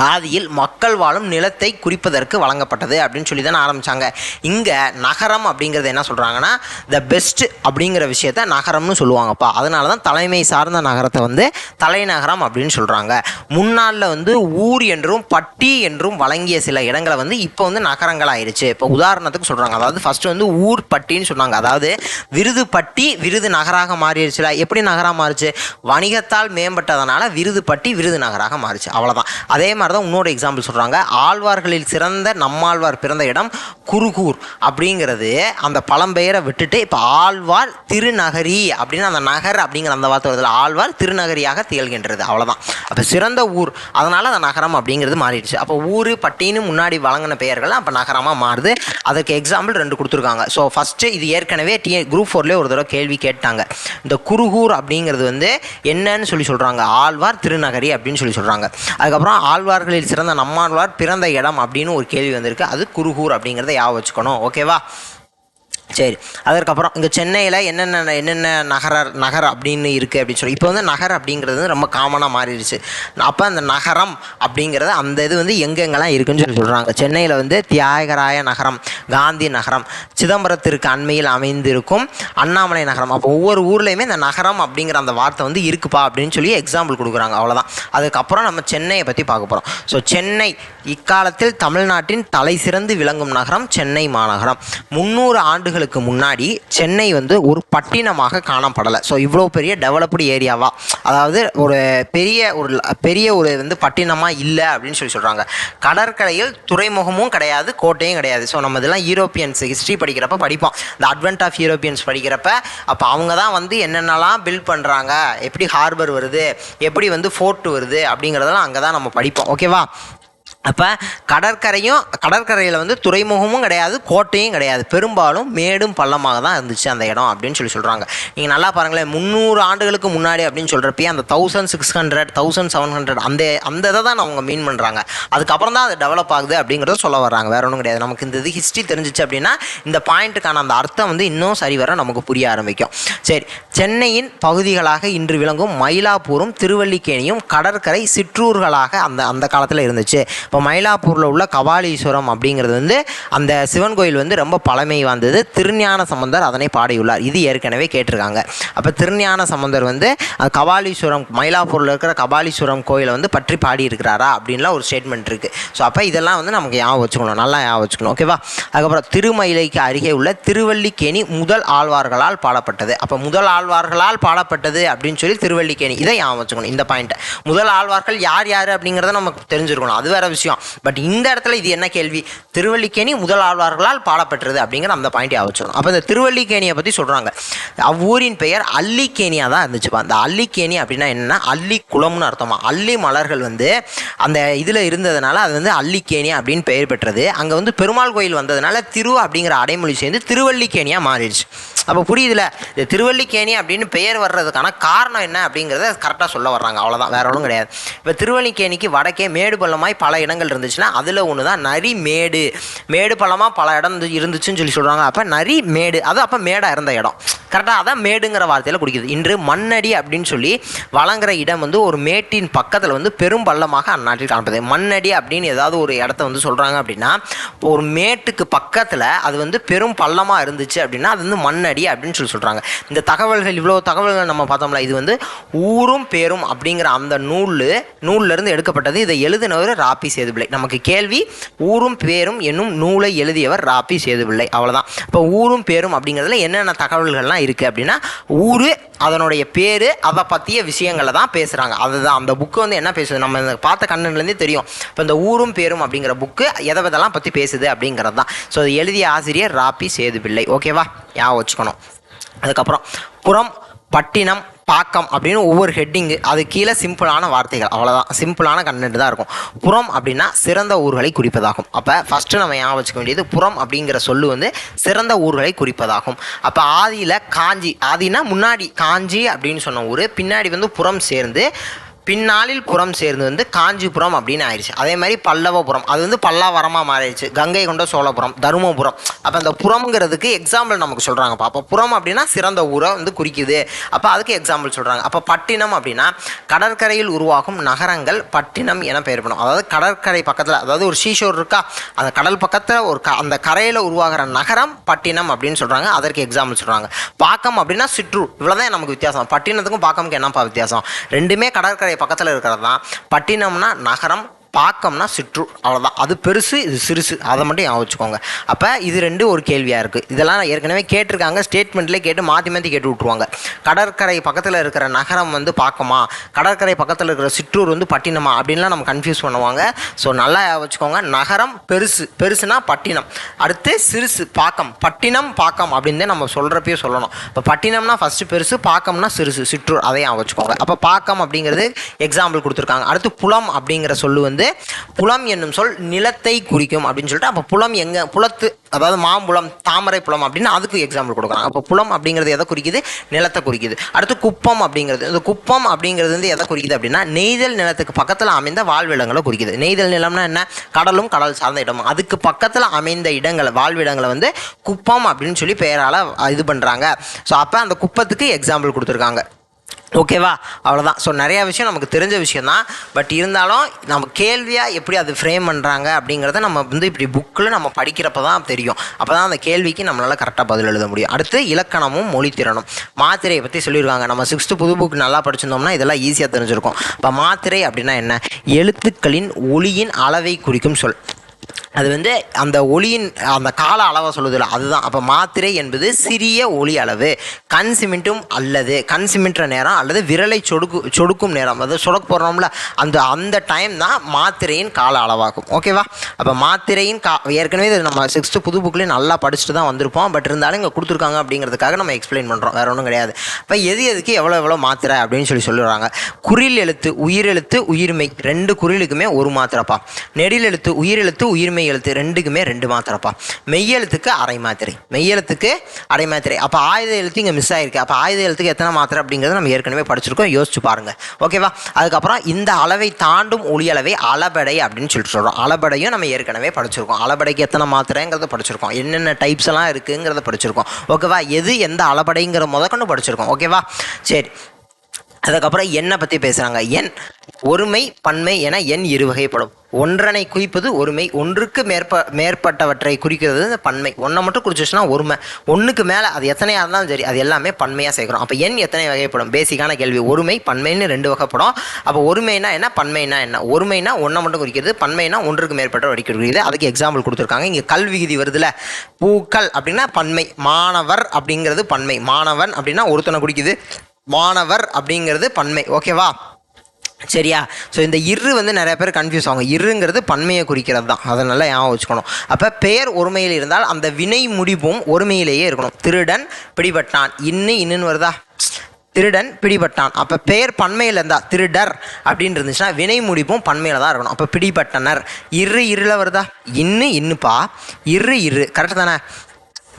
ஆதியில் மக்கள் வாழும் நிலத்தை குறிப்பதற்கு வழங்கப்பட்டது அப்படின்னு சொல்லி தானே ஆரம்பித்தாங்க. இங்கே நகரம் அப்படிங்கிறது என்ன சொல்கிறாங்கன்னா, த பெஸ்ட் அப்படிங்கிற விஷயத்த நகரம்னு சொல்லுவாங்கப்பா. அதனால தான் தலைமை சார்ந்த நகரத்தை வந்து தலைநகரம் அப்படின்னு சொல்கிறாங்க. முன்னாளில் வந்து ஊர் என்றும் பட்டி என்றும் வழங்கிய சில இடங்களை வந்து இப்போ வந்து நகரங்கள் ஆயிடுச்சு. இப்போ உதாரணத்துக்கு சொல்கிறாங்க, அதாவது ஃபஸ்ட்டு வந்து ஊர் பட்டின்னு சொன்னாங்க. அதாவது விருது பட்டி விருது நகராக மாறிடுச்சுல. எப்படி நகராக மாறிச்சு? வணிகத்தால் மேம்பட்டதனால விருது பட்டி விருது நகராக மாறிச்சு, அவ்வளோதான். அதே மாதிரி தான் இன்னொரு எக்ஸாம்பிள் சொல்கிறாங்க. ஆழ்வார்களில் சிறந்த நம்மாழ்வார் பிறந்த இடம் குருகூர் அப்படிங்கிறது அந்த பழம்பெயரை விட்டுட்டு இப்போ ஆழ்வார் திருநகரி அப்படின்னு அந்த நகர் அப்படிங்கிற அந்த வார்த்தை வருது. ஆழ்வார் திருநகரியாக திகழ்கின்றது, அவ்வளோதான். அப்போ சிறந்த ஊர், அதனால் அந்த நகரம் அப்படிங்கிறது மாறிடுச்சு. அப்போ ஊர் பட்டின்னு முன்னாடி வழங்கின பெயர்கள் அப்போ நகரமாக மாறுது. அதற்கு எக்ஸாம்பிள் 2 கொடுத்துருக்காங்க. ஸோ ஃபஸ்ட்டு இது ஏற்கனவே குரூப் 4 ஒரு தடவை கேள்வி கேட்டாங்க. இந்த குருகூர் அப்படிங்கிறது வந்து என்னன்னு சொல்கிறாங்க, ஆழ்வார் திருநகரி அப்படின்னு சொல்கிறாங்க. அதுக்கப்புறம் ஆழ்வார்களில் சிறந்த நம்மாழ்வார் பிறந்த இடம் அப்படின்னு ஒரு கேள்வி வந்திருக்கு. அது குருகூர் அப்படிங்கிறத ஞாபகம் வச்சுக்கணும். ஓகேவா? சரி, அதற்கப்புறம் இங்கே சென்னையில் என்னென்ன நகர் அப்படின்னு இருக்குது அப்படின்னு சொல்லி இப்போ வந்து நகர் அப்படிங்கிறது ரொம்ப காமனாக மாறிடுச்சு. அப்போ அந்த நகரம் அப்படிங்கிறது அந்த இது வந்து எங்கெங்கெல்லாம் இருக்குதுன்னு சொல்கிறாங்க. சென்னையில் வந்து தியாகராய நகரம், காந்தி நகரம், சிதம்பரத்திற்கு அண்மையில் அமைந்திருக்கும் அண்ணாமலை நகரம். அப்போ ஒவ்வொரு ஊர்லேயுமே இந்த நகரம் அப்படிங்கிற அந்த வார்த்தை வந்து இருக்குப்பா அப்படின்னு சொல்லி எக்ஸாம்பிள் கொடுக்குறாங்க, அவ்வளோதான். அதுக்கப்புறம் நம்ம சென்னையை பற்றி பார்க்க போகிறோம். ஸோ சென்னை இக்காலத்தில் தமிழ்நாட்டின் தலை சிறந்து விளங்கும் நகரம் சென்னை மாநகரம். 300 ஆண்டுகளுக்கு முன்னாடி சென்னை வந்து ஒரு பட்டினமாக காணப்படலை. ஸோ இவ்வளோ பெரிய டெவலப்டு ஏரியாவா, அதாவது ஒரு பெரிய ஒரு வந்து பட்டினமாக இல்லை அப்படின்னு சொல்கிறாங்க. கடற்கரையில் துறைமுகமும் கிடையாது, கோட்டையும் கிடையாது. ஸோ நம்ம இதெல்லாம் யூரோப்பியன்ஸ் ஹிஸ்ட்ரி படிக்கிறப்ப படிப்போம். இந்த அட்வென்ட் ஆஃப் யூரோப்பியன்ஸ் படிக்கிறப்ப அப்போ அவங்க தான் வந்து என்னென்னலாம் பில்ட் பண்ணுறாங்க, எப்படி ஹார்பர் வருது, எப்படி வந்து ஃபோர்ட் வருது அப்படிங்கிறதெல்லாம் அங்கே தான் நம்ம படிப்போம். ஓகேவா? அப்போ கடற்கரையில் வந்து துறைமுகமும் கிடையாது, கோட்டையும் கிடையாது, பெரும்பாலும் மேடும் பள்ளமாக தான் இருந்துச்சு அந்த இடம் அப்படின்னு சொல்கிறாங்க. நீங்கள் நல்லா பாருங்களேன், 300 ஆண்டுகளுக்கு முன்னாடி அப்படின்னு சொல்கிறப்பே அந்த 1600 1700 அந்த இதை தான் அவங்க மீன் பண்ணுறாங்க. அதுக்கப்புறம் தான் அது டெவலப் ஆகுது அப்படிங்கிறத சொல்ல வர்றாங்க, வேற ஒன்றும் கிடையாது. நமக்கு இந்த இது ஹிஸ்ட்ரி தெரிஞ்சிச்சு அப்படின்னா இந்த பாயிண்ட்டுக்கான அந்த அர்த்தம் வந்து இன்னும் சரிவர நமக்கு புரிய ஆரம்பிக்கும். சரி, சென்னையின் பகுதிகளாக இன்று விளங்கும் மயிலாப்பூரும் திருவல்லிக்கேணியும் கடற்கரை சிற்றூர்களாக அந்த காலத்தில் இருந்துச்சு. இப்போ மயிலாப்பூரில் உள்ள கபாலீஸ்வரம் அப்படிங்கிறது வந்து அந்த சிவன் கோயில் வந்து ரொம்ப பழமை வாய்ந்தது. திருஞான சம்பந்தர் அதனை பாடியுள்ளார். இது ஏற்கனவே கேட்டிருக்காங்க. அப்போ திருஞான சம்பந்தர் வந்து கபாலீஸ்வரம், மயிலாப்பூரில் இருக்கிற கபாலீஸ்வரம் கோயிலை வந்து பற்றி பாடியிருக்கிறாரா அப்படின்லாம் ஒரு ஸ்டேட்மெண்ட் இருக்குது. ஸோ அப்போ இதெல்லாம் வந்து நமக்கு ஞாபகம் வச்சுக்கணும், நல்லா ஞாபகம் வச்சுக்கணும். ஓகேவா? அதுக்கப்புறம் திருமயிலைக்கு அருகே உள்ள திருவல்லிக்கேணி முதல் ஆழ்வார்களால் பாடப்பட்டது. அப்போ முதல் ஆழ்வார்களால் பாடப்பட்டது அப்படின்னு சொல்லி திருவல்லிக்கேணி, இதை ஞாபகம் வச்சுக்கணும். இந்த பாயிண்ட்டை, முதல் ஆழ்வார்கள் யார் அப்படிங்கிறத நமக்கு தெரிஞ்சிருக்கணும், அது வேற விஷயம். பட் இந்த இடத்துல இது என்ன கேள்வி, திருவல்லிக்கேணி முதல் ஆழ்வார்களால் பாடப்பட்டது அப்படிங்கிற அந்த பாயிண்ட் ஆவச்சிடும். அப்போ இந்த திருவல்லிக்கேணியை பற்றி சொல்கிறாங்க. அவ்வூரின் பெயர் அல்லிக்கேணியாக தான் இருந்துச்சுப்பா. அந்த அல்லிக்கேணி அப்படின்னா என்னென்னா அல்லி குளம்னு அர்த்தமா. அல்லி மலர்கள் வந்து அந்த இதில் இருந்ததுனால அது வந்து அல்லிக்கேணி அப்படின்னு பெயர் பெற்றது. அங்கே வந்து பெருமாள் கோயில் வந்ததுனால திரு அப்படிங்கிற அடைமொழி சேர்ந்து திருவல்லிக்கேணியாக மாறிடுச்சு. அப்போ புரியுதுல, இந்த திருவல்லிக்கேணி அப்படின்னு பெயர் வர்றதுக்கான காரணம் என்ன அப்படிங்கிறத கரெக்டாக சொல்ல வர்றாங்க, அவ்வளோதான், வேற ஒன்றும் கிடையாது. இப்போ திருவல்லிக்கேணிக்கு வடக்கே மேடு பள்ளமாய் பல இடங்கள் இருந்துச்சுன்னா அதில் ஒன்று தான் நரி மேடு. மேடு பள்ளமாக பல இடம் இருந்துச்சுன்னு சொல்கிறாங்க. அப்போ நரி மேடு, அது அப்போ மேடாக இருந்த இடம், கரெக்டாக அதான் மேடுங்கிற வார்த்தையில் குடிக்குது. இன்று மண்ணடி அப்படின்னு சொல்லி வழங்குற இடம் வந்து ஒரு மேட்டின் பக்கத்தில் வந்து பெரும் பள்ளமாக அந்நாட்டில் காணப்படுது. மண்ணடி அப்படின்னு ஏதாவது ஒரு இடத்த வந்து சொல்கிறாங்க அப்படின்னா ஒரு மேட்டுக்கு பக்கத்தில் அது வந்து பெரும் பள்ளமாக இருந்துச்சு அப்படின்னா அது வந்து மண்ணடி அப்படின்னு சொல்கிறாங்க. இந்த தகவல்கள், இவ்வளோ தகவல்கள் நம்ம பார்த்தோம்ல, இது வந்து ஊரும் பேரும் அப்படிங்கிற அந்த நூல்லேருந்து எடுக்கப்பட்டது. இதை எழுதினவர் ராபி சேதுபிள்ளை. நமக்கு கேள்வி, ஊரும் பேரும் என்னும் நூலை எழுதியவர் ராபி சேதுபிள்ளை, அவ்வளோதான். இப்போ ஊரும் பேரும் அப்படிங்கிறதுல என்னென்ன தகவல்கள்லாம் இருக்குது அப்படின்னா ஊர், அதனுடைய பேர், அதை பற்றிய விஷயங்களை தான் பேசுகிறாங்க. அதுதான் அந்த புக்கு வந்து என்ன பேசுது, நம்ம பார்த்த கண்ணன்லேருந்தே தெரியும். இப்போ இந்த ஊரும் பேரும் அப்படிங்கிற புக்கு எதெல்லாம் பற்றி பேசுது அப்படிங்கிறது தான். ஸோ அது எழுதிய ஆசிரியர் ராபி சேதுபிள்ளை. ஓகேவா? ஞாபகம் வச்சுக்கணும். அதுக்கப்புறம் புறம், பட்டினம், பாக்கம் அப்படின்னு ஒவ்வொரு ஹெட்டிங்கு, அது கீழே சிம்பிளான வார்த்தைகள், அவ்வளோதான், சிம்பிளான கண்டென்ட் தான் இருக்கும். புறம் அப்படின்னா சிறந்த ஊர்களை குறிப்பதாகும். அப்போ ஃபஸ்ட்டு நம்ம ஞாபகம் வச்சுக்க வேண்டியது புறம் அப்படிங்கிற சொல்லு வந்து சிறந்த ஊர்களை குறிப்பதாகும். அப்போ ஆதியில் காஞ்சி, ஆதினா முன்னாடி காஞ்சி அப்படின்னு சொன்ன ஊர், பின்னாடி வந்து புறம் சேர்ந்து பின்னாளில் புறம் சேர்ந்து வந்து காஞ்சிபுரம் அப்படின்னு ஆயிடுச்சு. அதே மாதிரி பல்லவபுரம், அது வந்து பல்லாவரமாக மாறிடுச்சு. கங்கை கொண்ட சோழபுரம், தருமபுரம். அப்போ அந்த புறம்ங்கிறதுக்கு எக்ஸாம்பிள் நமக்கு சொல்கிறாங்கப்பா. அப்போ புறம் அப்படின்னா சிறந்த ஊரை வந்து குறிக்குது. அப்போ அதுக்கு எக்ஸாம்பிள் சொல்கிறாங்க. அப்போ பட்டினம் அப்படின்னா கடற்கரையில் உருவாகும் நகரங்கள் பட்டினம் என பெயர் பண்ணும். அதாவது கடற்கரை பக்கத்தில், அதாவது ஒரு சீஷோர் இருக்கா, அந்த கடல் பக்கத்தில் ஒரு அந்த கரையில் உருவாகிற நகரம் பட்டினம் அப்படின்னு சொல்கிறாங்க. அதற்கு எக்ஸாம்பிள் சொல்கிறாங்க. பாக்கம் அப்படின்னா சிற்றூர். இவ்வளோதான் நமக்கு வித்தியாசம். பட்டினத்துக்கும் பாக்கமுக்கு என்னப்பா வித்தியாசம்? ரெண்டுமே கடற்கரை பக்கத்தில் இருக்கிறது தான். பட்டினம்னா நகரம், பாக்கம்னா சிற்றூர், அவ்வளோதான். அது பெருசு, இது சிறுசு, அதை மட்டும் ஞாபகம் வச்சுக்கோங்க. அப்போ இது ரெண்டு ஒரு கேள்வியாக இருக்குது. இதெல்லாம் ஏற்கனவே கேட்டிருக்காங்க, ஸ்டேட்மெண்ட்லேயே கேட்டு மாற்றி மாற்றி கேட்டு விட்ருவாங்க. கடற்கரை பக்கத்தில் இருக்கிற நகரம் வந்து பாக்கமா, கடற்கரை பக்கத்தில் இருக்கிற சிற்றூர் வந்து பட்டினமா அப்படின்லாம் நம்ம கன்ஃபியூஸ் பண்ணுவாங்க. ஸோ நல்லா வச்சுக்கோங்க. நகரம் பெருசுனா பட்டினம், அடுத்து சிறுசு பாக்கம், பட்டினம் பாக்கம் அப்படின்னு நம்ம சொல்கிறப்பயே சொல்லணும். இப்போ பட்டினம்னா ஃபஸ்ட்டு பெருசு, பாக்கம்னா சிறுசு, சிற்றூர், அதையும் வச்சுக்கோங்க. அப்போ பாக்கம் அப்படிங்கிறது எக்ஸாம்பிள் கொடுத்துருக்காங்க. அடுத்து புலம் அப்படிங்கிற சொல்லு வந்து புலம் என்னும் சொல் நிலத்தை குறிக்கும் அப்படின்னு சொல்லிட்டு, அப்போ புலம் எங்கே, புலத்து அதாவது மாம்புலம், தாமரை புலம் அப்படின்னு அதுக்கு எக்ஸாம்பிள் கொடுக்குறாங்க. அப்போ புலம் அப்படிங்கிறது எதை குறிக்குது, நிலத்தை குறிக்குது. அடுத்து குப்பம் அப்படிங்கிறது, இந்த குப்பம் அப்படிங்கிறது வந்து எதை குறிக்குது அப்படின்னா நெய்தல் நிலத்துக்கு பக்கத்தில் அமைந்த வாழ்விடங்களை குறிக்குது. நெய்தல் நிலம்னா என்ன, கடலும் கடல் சார்ந்த இடமும், அதுக்கு பக்கத்தில் அமைந்த இடங்களை, வாழ்விடங்களை வந்து குப்பம் அப்படின்னு சொல்லி பெயரால் இது பண்ணுறாங்க. ஸோ அப்போ அந்த குப்பத்துக்கு எக்ஸாம்பிள் கொடுத்துருக்காங்க. ஓகேவா, அவ்வளோதான். ஸோ நிறையா விஷயம் நமக்கு தெரிஞ்ச விஷயந்தான். பட் இருந்தாலும் நம்ம கேள்வியாக எப்படி அது ஃப்ரேம் பண்ணுறாங்க அப்படிங்கிறத நம்ம வந்து இப்படி புக்கில் நம்ம படிக்கிறப்ப தான் தெரியும். அப்போ தான் அந்த கேள்விக்கு நம்மளால் கரெக்டாக பதில் எழுத முடியும். அடுத்து இலக்கணமும் மொழித்திறனும். மாத்திரையை பற்றி சொல்லியிருக்காங்க. நம்ம 6th புது புக் நல்லா படிச்சிருந்தோம்னா இதெல்லாம் ஈஸியாக தெரிஞ்சிருக்கும். இப்போ மாத்திரை அப்படின்னா என்ன, எழுத்துக்களின் ஒளியின் அளவை குறிக்கும் சொல். அது வந்து அந்த ஒளியின் அந்த கால அளவை சொல்லுதில்ல, அதுதான். அப்போ மாத்திரை என்பது சிறிய ஒளி அளவு. கண் சிமிட்டும் அல்லது கண் சிமிட்டுற நேரம் அல்லது விரலை சொடுக்கும் நேரம், அதாவது சொடக்கு போடுறோம்ல, அந்த டைம் தான் மாத்திரையின் கால அளவாகும். ஓகேவா. அப்போ மாத்திரையின் ஏற்கனவே இது நம்ம 6th புது புக்லேயே நல்லா படிச்சுட்டு தான் வந்திருப்போம். பட் இருந்தாலும் இங்கே கொடுத்துருக்காங்க அப்படிங்கிறதுக்காக நம்ம எக்ஸ்பிளைன் பண்ணுறோம், வேறு ஒன்றும் கிடையாது. இப்போ எதுக்கு எவ்வளோ மாத்திரை அப்படின்னு சொல்லுறாங்க. குறில் எழுத்து, உயிரெழுத்து, உயிர்மை, ரெண்டு குறிலுக்குமே ஒரு மாத்திரைப்பா. நெடில் எழுத்து, உயிரெழுத்து, உயிர்மை எழுத்து ரெண்டுக்குமே 2 மாத்திரைப்பா. மெய்யெழுத்துக்கு அரை மாத்திரை, மெய்யெழுத்துக்கு அரை மாத்திரை. அப்போ ஆயுத எழுத்து இங்கே மிஸ் ஆயிருக்கு. அப்போ ஆயுத எழுத்துக்கு எத்தனை மாத்திரை அப்படிங்கிறத நம்ம ஏற்கனவே படிச்சிருக்கோம், யோசிச்சு பாருங்க. ஓகேவா. அதுக்கப்புறம் இந்த அளவை தாண்டும் ஒளி அளவை அளபடை அப்படின்னு சொல்கிறோம். அளபடையும் நம்ம ஏற்கனவே படிச்சிருக்கோம். அளபடைக்கு எத்தனை மாத்திரைங்கிறத படிச்சிருக்கோம், என்னென்ன டைப்ஸ் எல்லாம் இருக்குங்கிறத படிச்சிருக்கோம். ஓகேவா. எந்த அளபடைங்கிற முதற்கொண்டு படிச்சிருக்கோம். ஓகேவா. சரி, அதுக்கப்புறம் எண்ணை பற்றி பேசுகிறாங்க. எண் ஒருமை பன்மை என எண் இருவகைப்படும். ஒன்றனை குறிப்பது ஒருமை, ஒன்றுக்கு மேற்பட்டவற்றை குறிக்கிறது இந்த பன்மை. ஒன்றை மட்டும் குறிச்சிச்சுன்னா ஒருமை, ஒன்றுக்கு மேலே அது எத்தனையாக இருந்தாலும் சரி அது எல்லாமே பன்மையாக சேர்க்குறோம். அப்போ எண் எத்தனை வகைப்படும், பேசிக்கான கேள்வி. ஒருமை பன்மைன்னு 2 வகைப்படும். அப்போ ஒருமைனா என்ன, பன்மைனா என்ன. ஒருமைனா ஒன்றை மட்டும் குறிக்கிறது, பன்மைனா ஒன்றுக்கு மேற்பட்ட குறிக்கிறது. அதுக்கு எக்ஸாம்பிள் கொடுத்துருக்காங்க. இங்கே கல்விகுதி வருதுல, பூக்கள் அப்படின்னா பன்மை, மாணவர் அப்படிங்கிறது பன்மை, மாணவன் அப்படின்னா ஒருத்தனை குறிக்குது, மாணவர் அப்படிங்கிறது பன்மை. ஓகேவா. சரியா. ஸோ இந்த இரு வந்து நிறைய பேர் கன்ஃபியூஸ் ஆகும். இருங்கிறது பன்மையை குறிக்கிறது தான், அதை நல்லா ஞாபகம் வச்சுக்கணும். அப்போ பெயர் ஒருமையில் இருந்தால் அந்த வினை முடிவும் ஒருமையிலேயே இருக்கணும். திருடன் பிடிபட்டான், இன்னுன்னு வருதா, திருடன் பிடிபட்டான். அப்போ பெயர் பன்மையில் இருந்தால் திருடர் அப்படின்னு இருந்துச்சுன்னா வினை முடிப்பும் பன்மையில் தான் இருக்கணும். அப்போ பிடிபட்டனர், இருல வருதா, இன்னுப்பா, இரு கரெக்டு தானே.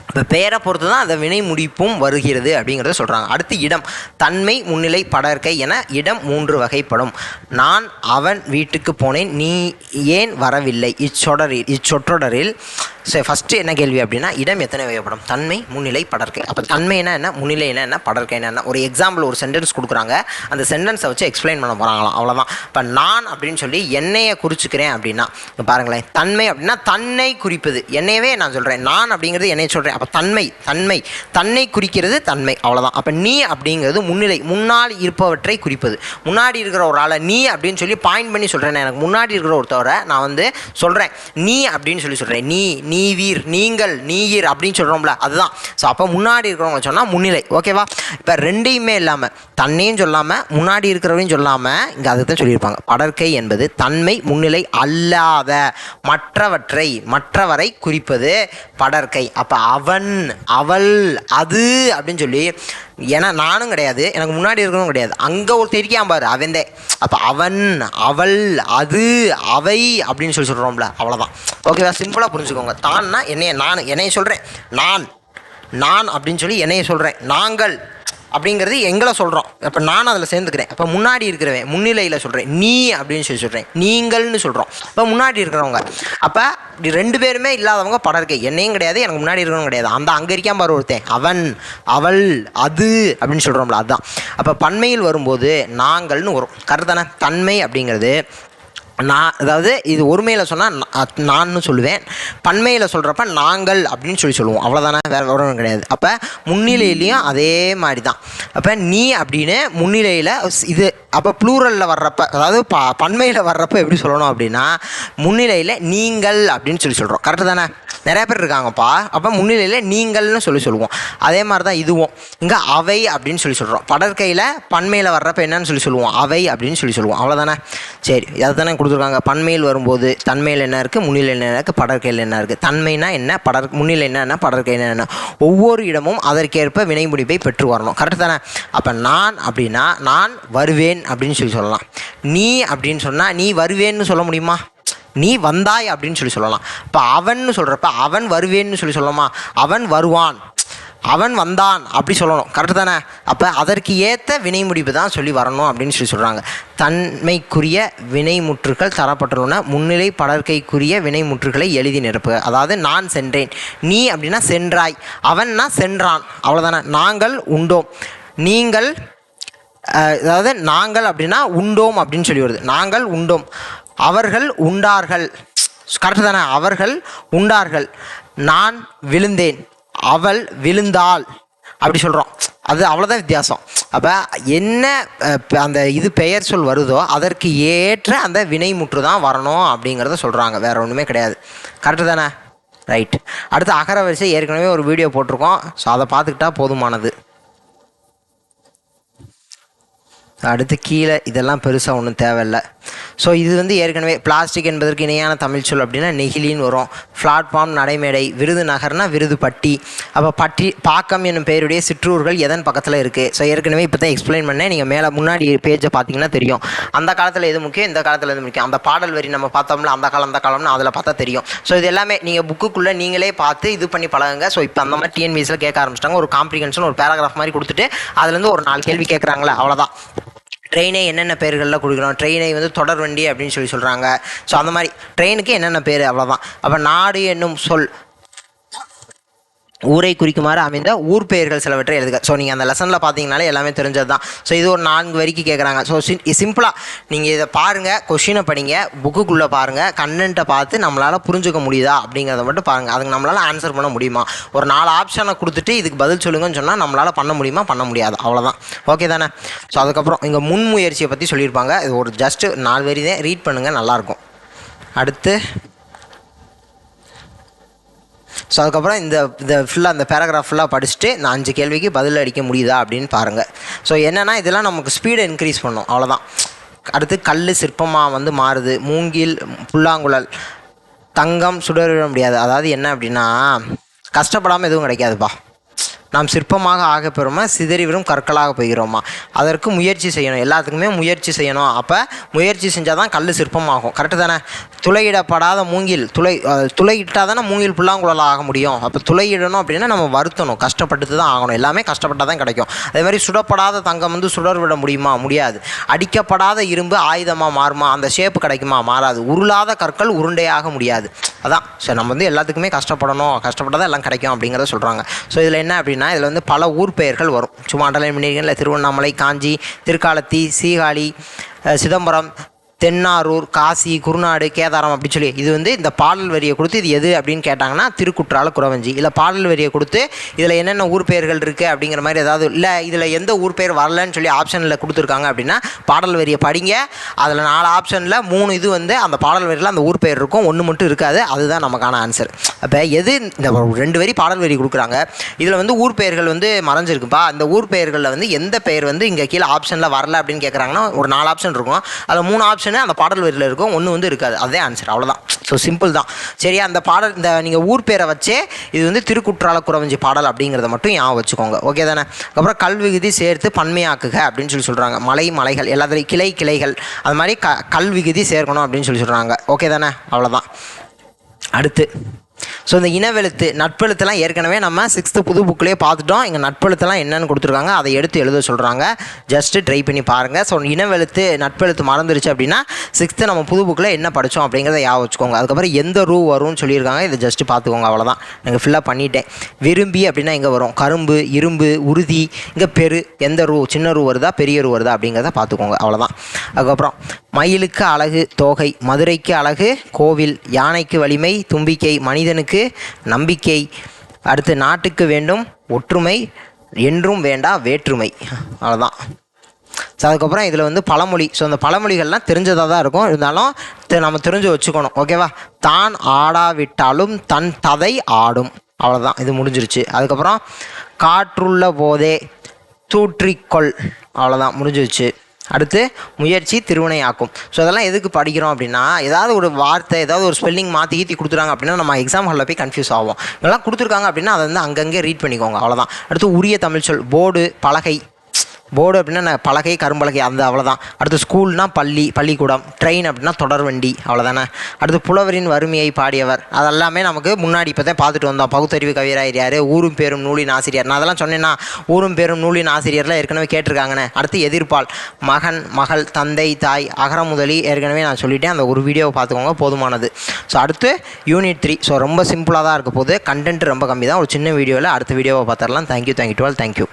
இப்போ பெயரை பொறுத்து தான் அந்த வினை முடிப்பும் வருகிறது அப்படிங்கிறத சொல்கிறாங்க. அடுத்து இடம், தன்மை முன்னிலை படர்க்கை என இடம் 3 வகைப்படும். நான் அவன் வீட்டுக்கு போனேன், நீ ஏன் வரவில்லை, இச்சொற்றொடரில் ஃபஸ்ட்டு என்ன கேள்வி அப்படின்னா இடம் எத்தனை வகைப்படும், தன்மை முன்னிலை படர்க்கை. அப்போ தன்மைனா என்ன, முன்னிலைனா என்ன, படர்க்கைனா என்ன. ஒரு எக்ஸாம்பிள், ஒரு சென்டென்ஸ் கொடுக்குறாங்க, அந்த சென்டென்ஸை வச்சு எக்ஸ்பிளைன் பண்ண போகிறாங்களாம், அவ்வளோதான். இப்போ நான் அப்படின்னு சொல்லி என்னையை குறிச்சிக்கிறேன் அப்படின்னா பாருங்களேன், தன்மை அப்படின்னா தன்னை குறிப்பது, என்னையவே நான் சொல்கிறேன், நான் அப்படிங்கிறது என்னை சொல்கிறேன். அப்போ தன்னை குறிக்கிறது தன்மை, அவ்வளோதான். அப்போ நீ அப்படிங்கிறது முன்னிலை, முன்னால் இருப்பவற்றை குறிப்பது. முன்னாடி இருக்கிற ஒரு ஆளை நீ அப்படின்னு சொல்லி பாயிண்ட் பண்ணி சொல்கிறேன். எனக்கு முன்னாடி இருக்கிற ஒருத்தவரை நான் வந்து சொல்கிறேன் நீ அப்படின்னு சொல்லி சொல்கிறேன். நீ வீர், நீங்கள், நீர் அப்படின்னு சொல்கிறோம்ல, அதுதான். ஸோ அப்போ முன்னாடி இருக்கிறவங்க சொன்னால் முன்னிலை. ஓகேவா. இப்போ ரெண்டையுமே இல்லாமல், தன்னையும் சொல்லாமல் முன்னாடி இருக்கிறவரையும் சொல்லாமல் இங்கே அதை தான் சொல்லியிருப்பாங்க. படர்க்கை என்பது தன்மை முன்னிலை அல்லாத மற்றவரை குறிப்பது படர்க்கை. அப்போ அவன், அவள், அது அப்படின்னு சொல்லி, ஏன்னா நானும் கிடையாது, எனக்கு முன்னாடி இருக்கணும் கிடையாது, அங்கே ஒருத்தர் இருக்கான் பாரு அவன்தே. அப்போ அவன், அவள், அது, அவை அப்படின்னு சொல்கிறோம்ல, அவ்வளோதான். ஓகேவா. சிம்பிளாக புரிஞ்சுக்கோங்க. தான்னா என்னைய சொல்கிறேன், நான் அப்படின்னு சொல்லி என்னைய சொல்கிறேன். நாங்கள் அப்படிங்கிறது எங்களை சொல்கிறோம். அப்போ நான் அதில் சேர்ந்துக்கிறேன். அப்போ முன்னாடி இருக்கிறவன் முன்னிலையில் சொல்கிறேன். நீ அப்படின்னு சொல்கிறேன், நீங்கள்னு சொல்கிறோம். அப்போ முன்னாடி இருக்கிறவங்க. அப்போ இப்படி 2 பேருமே இல்லாதவங்க படர்க்கை, என்னையும் கிடையாது எனக்கு முன்னாடி இருக்கிறவங்க கிடையாது, அந்த அங்கே இருக்கான் பாரு ஒருத்தன், அவன், அவள், அது அப்படின்னு சொல்கிறோம்ல, அதுதான். அப்போ பன்மையில் வரும்போது நாங்கள்னு வரும். கரெக்ட் தானே. தன்மை அப்படிங்கிறது நான் அதாவது இது ஒருமையில் சொன்னால் நான்னு சொல்லுவேன், பன்மையில் சொல்கிறப்ப நாங்கள் அப்படின்னு சொல்லுவோம். அவ்வளோதானே, வேறு ஒன்றும் கிடையாது. அப்போ முன்னிலையிலையும் அதே மாதிரி தான். அப்போ நீ அப்படின்னு முன்னிலையில் இது. அப்போ ப்ளூரலில் வர்றப்ப, அதாவது பன்மையில் வர்றப்ப எப்படி சொல்லணும் அப்படின்னா முன்னிலையில் நீங்கள் அப்படின்னு சொல்கிறோம். கரெக்டு தானே? நிறையா பேர் இருக்காங்கப்பா. அப்போ முன்னிலையில் நீங்கள்னு சொல்லுவோம். அதே மாதிரி தான் இதுவும். இங்கே அவை அப்படின்னு சொல்கிறோம். படற்கையில் பன்மையில் வர்றப்ப என்னன்னு சொல்லுவோம், அவை அப்படின்னு சொல்லுவோம். அவ்வளோதானே. சரி, அதை தானே கொடுத்துருக்காங்க. பன்மையில் வரும்போது தன்மையில் என்ன இருக்குது, முன்னிலை என்ன இருக்குது, படற்கையில் என்ன இருக்குது. தன்மைனா என்ன, முன்னிலை என்ன, படற்கையில் என்ன. ஒவ்வொரு இடமும் அதற்கேற்ப வினை முடிப்பை பெற்று வரணும். கரெக்டு தானே? அப்போ நான் அப்படின்னா நான் வருவேன் அப்படின்னு சொல்லலாம். நீ அப்படின்னு சொன்னால் நீ வருவேன்னு சொல்ல முடியுமா? நீ வந்தாய் அப்படின்னு சொல்லலாம். இப்போ அவன் சொல்கிறப்ப அவன் வருவேன்னு சொல்லலாமா? அவன் வருவான், அவன் வந்தான் அப்படி சொல்லணும். கரெக்டு தானே? அப்போ அதற்கு ஏற்ற வினை முடிவு தான் சொல்லி வரணும் அப்படின்னு சொல்கிறாங்க. தன்மைக்குரிய வினைமுற்றுகள் தரப்பட்டுள்ளன. முன்னிலை படற்கைக்குரிய வினைமுற்றுகளை எழுதி நிரப்புக. அதாவது நான் சென்றேன், நீ அப்படின்னா சென்றாய், அவன்னா சென்றான். அவ்வளோதானே. நாங்கள் உண்டோம், நீங்கள், அதாவது நாங்கள் அப்படின்னா உண்டோம் அப்படின்னு சொல்லி வருது. நாங்கள் உண்டோம், அவர்கள் உண்டார்கள். கரெக்டு தானே? அவர்கள் உண்டார்கள். நான் விழுந்தேன், அவள் விழுந்தாள் அப்படி சொல்கிறோம். அது அவ்வளோதான் வித்தியாசம். அப்போ என்ன அந்த இது பெயர் சொல் வருதோ அதற்கு ஏற்ற அந்த வினைமுற்று தான் வரணும் அப்படிங்கிறத சொல்கிறாங்க. வேறு ஒன்றுமே கிடையாது. கரெக்டு தானே? ரைட். அடுத்து அகர வரிசை ஏற்கனவே ஒரு வீடியோ போட்டிருக்கோம். ஸோ அதை பார்த்துக்கிட்டா போதுமானது. அடுத்து கீழே இதெல்லாம் பெருசாக ஒன்றும் தேவையில்லை. ஸோ இது வந்து ஏற்கனவே பிளாஸ்டிக் என்பதற்கு இணையான தமிழ் சொல் அப்படின்னா நெகிழின்னு வரும். பிளாட்ஃபார்ம் நடைமேடை, விருது நகர்னா விருது பட்டி. அப்போ பட்டி பாக்கம் என்னும் பெயருடைய சிற்றூர்கள் எதன் பக்கத்தில் இருக்குது. ஸோ ஏற்கனவே இப்போ தான் எக்ஸ்பிளைன் பண்ணேன். நீங்கள் மேலே முன்னாடி பேஜை பார்த்தீங்கன்னா தெரியும். அந்த காலத்தில் எது முக்கியம், இந்த காலத்தில் எது முக்கியம். அந்த பாடல் வரி நம்ம பார்த்தோம்ல, அந்த காலம்னு அதில் பார்த்தா தெரியும். ஸோ இது எல்லாமே நீங்கள் புக்குக்குள்ளே நீங்களே பார்த்து இது பண்ணி பழகுங்க. ஸோ இப்போ அந்த மாதிரி டிஎன்பிஎஸ்சியில் கேட்க ஆரம்பிச்சிட்டாங்க. ஒரு காம்ப்ரிஹென்ஷன் ஒரு பேராகிராஃப் மாதிரி கொடுத்துட்டு அதுலேருந்து ஒரு 4 கேள்வி கேட்குறாங்களே, அவ்வளோதான். ட்ரெயினை என்னென்ன பேர்களில் கொடுக்குறோம். ட்ரெயினை வந்து தொடர் வண்டி அப்படின்னு சொல்கிறாங்க. ஸோ அந்த மாதிரி ட்ரெயினுக்கு என்னென்ன பேர், அவ்வளோதான். அப்போ நாடு என்னும் சொல் ஊரை குறிக்குமாறு அமைந்த ஊர் பெயர்கள் சிலவற்றை எழுதுக. ஸோ நீங்கள் அந்த லெசனில் பார்த்தீங்கனாலே எல்லாமே தெரிஞ்சது தான். ஸோ இது ஒரு 4 வரிக்கு கேட்குறாங்க. ஸோ சிம்பிளாக நீங்கள் இதை பாருங்கள், கொஷினை படிங்க, புக்குக்குள்ளே பாருங்கள், கண்டென்ட்டை பார்த்து நம்மளால் புரிஞ்சுக்க முடியுதா அப்படிங்கிறத மட்டும் பாருங்கள். அதுக்கு நம்மளால் ஆன்சர் பண்ண முடியுமா? ஒரு 4 ஆப்ஷனை கொடுத்துட்டு இதுக்கு பதில் சொல்லுங்கன்னு சொன்னால் நம்மளால் பண்ண முடியுமா? பண்ண முடியாது. அவ்வளோதான். ஓகே தானே? ஸோ அதுக்கப்புறம் இங்கே முன்முயற்சியை பற்றி சொல்லியிருப்பாங்க. இது ஒரு ஜஸ்ட்டு 4 வரி தான், ரீட் பண்ணுங்கள், நல்லாயிருக்கும். அடுத்து ஸோ அதுக்கப்புறம் இந்த ஃபுல்லாக அந்த பேராகிராஃப் ஃபுல்லாக படிச்சுட்டு இந்த 5 கேள்விக்கு பதில் அடிக்க முடியுதா அப்படின்னு பாருங்கள். ஸோ என்னென்னா இதெல்லாம் நமக்கு ஸ்பீடை இன்க்ரீஸ் பண்ணும், அவ்வளோதான். அடுத்து கல் சிற்பமாக வந்து மாறுது, மூங்கில் புல்லாங்குழல், தங்கம் சுடரிட முடியாது. அதாவது என்ன அப்படின்னா கஷ்டப்படாமல் எதுவும் கிடைக்காதுப்பா. நாம் சிற்பமாக ஆக பெறுமா, சிதறிவரும் கற்களாக போகிறோமா? அதற்கு முயற்சி செய்யணும். எல்லாத்துக்குமே முயற்சி செய்யணும். அப்போ முயற்சி செஞ்சால் தான் கல் சிற்பமாகும். கரெக்டு தானே? துளையிடப்படாத மூங்கில் துளையிட்டால் தானே மூங்கில் புல்லாங்குழலாக ஆக முடியும். அப்போ துளையிடணும் அப்படின்னா நம்ம வருத்தணும், கஷ்டப்பட்டு தான் ஆகணும். எல்லாமே கஷ்டப்பட்டால் தான் கிடைக்கும். அதே மாதிரி சுடப்படாத தங்கம் வந்து சுடர் விட முடியுமா? முடியாது. அடிக்கப்படாத இரும்பு ஆயுதமாக மாறுமா? அந்த ஷேப்பு கிடைக்குமா? மாறாது. உருளாத கற்கள் உருண்டையாக முடியாது. அதான். ஸோ நம்ம வந்து எல்லாத்துக்குமே கஷ்டப்படணும், கஷ்டப்பட்டால் தான் எல்லாம் கிடைக்கும் அப்படிங்கிறத சொல்கிறாங்க. ஸோ இதில் என்ன அப்படின்னா இதில் வந்து பல ஊர் பெயர்கள் வரும். சும்மா அண்டர்லைன் பண்ணியிருக்கேன். இல்லை திருவண்ணாமலை, காஞ்சி, திருக்காலத்தி, சீகாழி, சிதம்பரம், தென்னாரூர், காசி, குருநாடு, கேதாரம் அப்படி சொல்லி இது வந்து இந்த பாடல் வரியை கொடுத்து இது எது அப்படின்னு கேட்டாங்கன்னா திருக்குற்றால குறவஞ்சி. இல்லை பாடல் வரியை கொடுத்து இதில் என்னென்ன ஊர் பெயர்கள் இருக்குது அப்படிங்கிற மாதிரி ஏதாவது, இல்லை இதில் எந்த ஊர் பெயர் வரலன்னு சொல்லி ஆப்ஷனில் கொடுத்துருக்காங்க அப்படின்னா பாடல் வரியை படிங்க. அதில் 4 ஆப்ஷனில் 3 இது வந்து அந்த பாடல் வரியில் அந்த ஊர் பெயர் இருக்கும், 1 மட்டும் இருக்காது. அதுதான் நமக்கான ஆன்சர். அப்போ எது இந்த 2 வரி பாடல் வரி கொடுக்குறாங்க, இதில் வந்து ஊர் பெயர்கள் வந்து மறைஞ்சிருக்குப்பா. அந்த ஊர் பெயர்களில் வந்து எந்த பெயர் வந்து இங்கே கீழே ஆப்ஷனில் வரல அப்படின்னு கேட்குறாங்கன்னா ஒரு 4 ஆப்ஷன் இருக்கும். அதில் 3 ஆப்ஷன் அந்த பாடல் வரியில் இருக்கும், 1 வந்து இருக்காது. அதே ஆன்சர், அவ்வளோதான். ஸோ சிம்பிள் தான். சரியா? அந்த பாடல் இந்த நீங்கள் ஊர் பேரை வச்சே இது வந்து திருக்குற்றால குறவஞ்சி பாடல் அப்படிங்கிறத மட்டும் ஞாபகம் வச்சுக்கோங்க. ஓகே தானே? அப்புறம் கல்விகுதி சேர்த்து பன்மையாக்குக அப்படின்னு சொல்கிறாங்க. மலைகள் எல்லாத்துலேயும் கிளைகள் அது மாதிரி கல்விகுதி சேர்க்கணும் அப்படின்னு சொல்கிறாங்க. ஓகே தானே? அவ்வளோதான். அடுத்து ஸோ இந்த இனவெழுத்து நட்பெழுத்தெல்லாம் ஏற்கனவே நம்ம 6th புது புக்லேயே பார்த்துட்டோம். இங்கே நட்பெழுத்தெல்லாம் என்னென்னு கொடுத்துருக்காங்க, அதை எடுத்து எழுத சொல்கிறாங்க. ஜஸ்ட்டு ட்ரை பண்ணி பாருங்கள். ஸோ இனவெழுத்து நட்பெழுத்து மறந்துருச்சு அப்படின்னா 6th நம்ம புது புக்கில் என்ன படித்தோம் அப்படிங்கிறத ஞாபகம் வச்சுக்கோங்க. அதுக்கப்புறம் எந்த ரூ வரும்னு சொல்லியிருக்காங்க, இதை ஜஸ்ட்டு பார்த்துக்கோங்க. அவ்வளோதான், நீங்கள் ஃபில்லாக பண்ணிட்டேன். விரும்பி அப்படின்னா இங்கே வரும் கரும்பு, இரும்பு, உறுதி. இங்கே பெரு எந்த ரூ, சின்ன ரூ வருதா பெரிய ரூ வருதா அப்படிங்கிறத பார்த்துக்கோங்க. அவ்வளோதான். அதுக்கப்புறம் மயிலுக்கு அழகு தோகை, மதுரைக்கு அழகு கோவில், யானைக்கு வலிமை, தும்பிக்கை, மனிதனுக்கு நம்பிக்கை. அடுத்து நாட்டுக்கு வேண்டும் ஒற்றுமை, என்றும் வேண்டா வேற்றுமை. அவ்வளோதான். ஸோ அதுக்கப்புறம் இதில் வந்து பழமொழி. ஸோ அந்த பழமொழிகள்லாம் தெரிஞ்சதாக தான் இருக்கும், இருந்தாலும் நம்ம தெரிஞ்சு வச்சுக்கணும். ஓகேவா? தான் ஆடாவிட்டாலும் தன் ததை ஆடும். அவ்வளோதான், இது முடிஞ்சிருச்சு. அதுக்கப்புறம் காற்றுள்ள போதே தூற்றிக்கொள். அவ்வளோதான், முடிஞ்சிருச்சு. அடுத்து முயற்சி திருவினையாக்கும். ஸோ அதெல்லாம் எதுக்கு படிக்கிறோம் அப்படின்னா, ஏதாவது ஒரு வார்த்தை ஏதாவது ஒரு ஸ்பெல்லிங் மாற்றி ஈத்தி கொடுத்துறாங்க அப்படின்னா நம்ம எக்ஸாம் ஹாலில் போய் கன்ஃபியூஸ் ஆகும். இதெல்லாம் கொடுத்துருக்காங்க அப்படின்னா அதை வந்து அங்கங்கே ரீட் பண்ணிக்கோங்க. அவ்வளோதான். அடுத்து உரிய தமிழ் சொல். போர்டு, பலகை. போர்டு அப்படின்னா பலகை, கரும்பலகை, அந்த அவ்வளோதான். அடுத்து ஸ்கூல்னால் பள்ளி, பள்ளிக்கூடம். ட்ரெயின் அப்படின்னா தொடர்வண்டி. அவ்வளோதானே. அடுத்து புலவரின் வறுமையை பாடியவர். அதெல்லாமே நமக்கு முன்னாடி இப்போ தான் பார்த்துட்டு வந்தோம். பகுத்தறிவு கவிராயர் யார், ஊரும் பேரும் நூலின் ஆசிரியர். நான் அதெல்லாம் சொன்னேன்னா ஊரும் பேரும் நூலின் ஆசிரியர்லாம் ஏற்கனவே கேட்டிருக்காங்கண்ணே. அடுத்து எதிர்ப்பால். மகன், மகள், தந்தை, தாய், அகரம் முதலி ஏற்கனவே நான் சொல்லிட்டேன். அந்த ஒரு வீடியோவை பார்த்துக்கோங்க, போதுமானது. ஸோ அடுத்து யூனிட் 3. ஸோ ரொம்ப சிம்பிளாக தான் இருக்க போகுது. கண்டென்ட் ரொம்ப கம்மி தான். ஒரு சின்ன வீடியோவில் அடுத்த வீடியோவை பார்த்துடலாம். தேங்க்யூ 12. தேங்க்யூ.